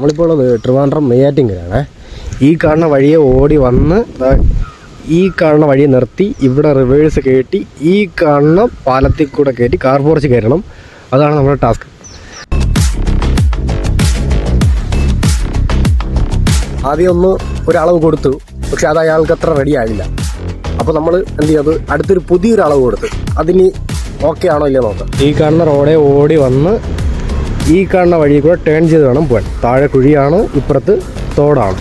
നമ്മളിപ്പോൾ ഉള്ളത് ട്രിവാൻഡ്രം നെയ്യാറ്റിൻകരയാണ്. ഈ കാണുന്ന വഴിയെ ഓടി വന്ന് ഈ കാണുന്ന വഴിയെ നിർത്തി ഇവിടെ റിവേഴ്സ് കയറ്റി ഈ കാണുന്ന പാലത്തിൽ കൂടെ കയറ്റി കാർ പോർച്ച് കയറണം. അതാണ് നമ്മുടെ ടാസ്ക്. ആദ്യം ഒരളവ് കൊടുത്തു, പക്ഷെ അത് അയാൾക്ക് അത്ര റെഡി ആയില്ല. അപ്പോൾ നമ്മൾ എന്ത് ചെയ്തു, അടുത്തൊരു പുതിയൊരു അളവ് കൊടുത്ത് അതിന് ഓക്കെ ആണോ ഇല്ലയോ നോക്കാം. ഈ കാണുന്ന റോഡെ ഓടി വന്ന് ഈ കാണുന്ന വഴി കൂടെ ടേൺ ചെയ്ത് വേണം പോകാൻ. താഴെ കുഴിയാണ്, ഇപ്പുറത്ത് തോടാണ്.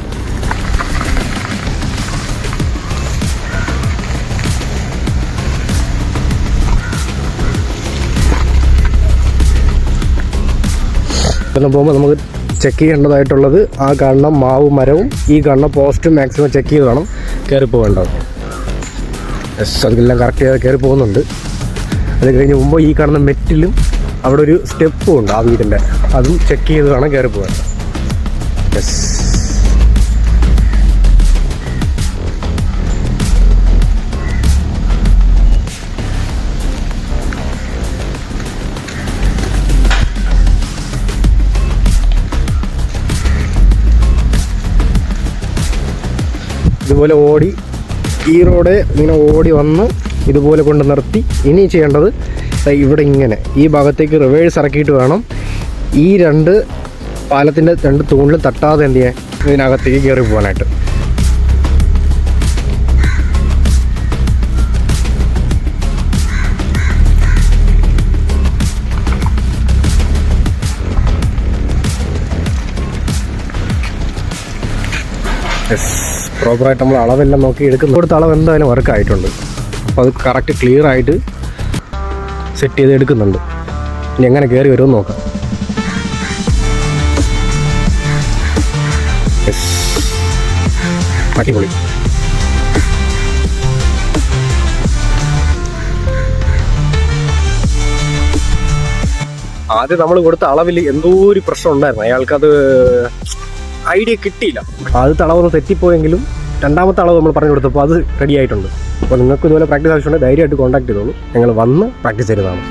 പിന്നെ പോകുമ്പോൾ നമുക്ക് ചെക്ക് ചെയ്യേണ്ടതായിട്ടുള്ളത് ആ കാണുന്ന മാവ് മരവും ഈ കാണുന്ന പോസ്റ്റും മാക്സിമം ചെക്ക് ചെയ്ത് വേണം കയറി പോകേണ്ടത്. അതെല്ലാം കറക്റ്റ് ചെയ്ത് കയറി പോകുന്നുണ്ട്. അത് കഴിഞ്ഞ് മുമ്പ് ഈ കാണുന്ന മെറ്റിലും അവിടെ ഒരു സ്റ്റെപ്പും ഉണ്ട് ആ വീടിൻ്റെ, അതും ചെക്ക് ചെയ്ത് വേണം കയറി പോകേണ്ടത്. ഇതുപോലെ ഓടി ഈ റോഡ് ഇങ്ങനെ ഓടി വന്ന് ഇതുപോലെ കൊണ്ട് നിർത്തി ഇനി ചെയ്യേണ്ടത് ഇവിടെ ഇങ്ങനെ ഈ ഭാഗത്തേക്ക് റിവേഴ്സ് ഇറക്കിയിട്ട് വേണം ഈ പാലത്തിൻ്റെ രണ്ട് തൂണിൽ തട്ടാതെ എന്ത് ചെയ്യാൻ ഇതിനകത്തേക്ക് കയറി പോകാനായിട്ട്. പ്രോപ്പറായിട്ട് നമ്മൾ അളവെല്ലാം നോക്കി എടുക്കുന്നു. കൊടുത്ത അളവ് എന്തായാലും വർക്കായിട്ടുണ്ട്. അപ്പോൾ അത് കറക്റ്റ് ക്ലിയർ ആയിട്ട് സെറ്റ് ചെയ്ത് എടുക്കുന്നുണ്ട്. ഇനി എങ്ങനെ കയറി വരുമെന്ന് നോക്കാം. അടിപൊളി. ആദ്യം നമ്മൾ കൊടുത്ത അളവിൽ എന്തോ ഒരു പ്രശ്നം ഉണ്ടായിരുന്നു. അയാൾക്കത് ഐഡിയ കിട്ടിയില്ല. ആദ്യത്തെ അളവൊന്ന് തെറ്റിപ്പോയെങ്കിലും രണ്ടാമത്തെ അളവ് നമ്മൾ പറഞ്ഞു കൊടുത്തപ്പോൾ അത് റെഡി ആയിട്ടുണ്ട്. അപ്പോൾ നിങ്ങൾക്ക് ഇതുപോലെ പ്രാക്ടീസ് ആവശ്യമുണ്ടെങ്കിൽ ധൈര്യമായിട്ട് കോൺടാക്ട് ചെയ്തോളൂ. ഞങ്ങൾ വന്ന് പ്രാക്ടീസ് ചെയ്തതാണ്.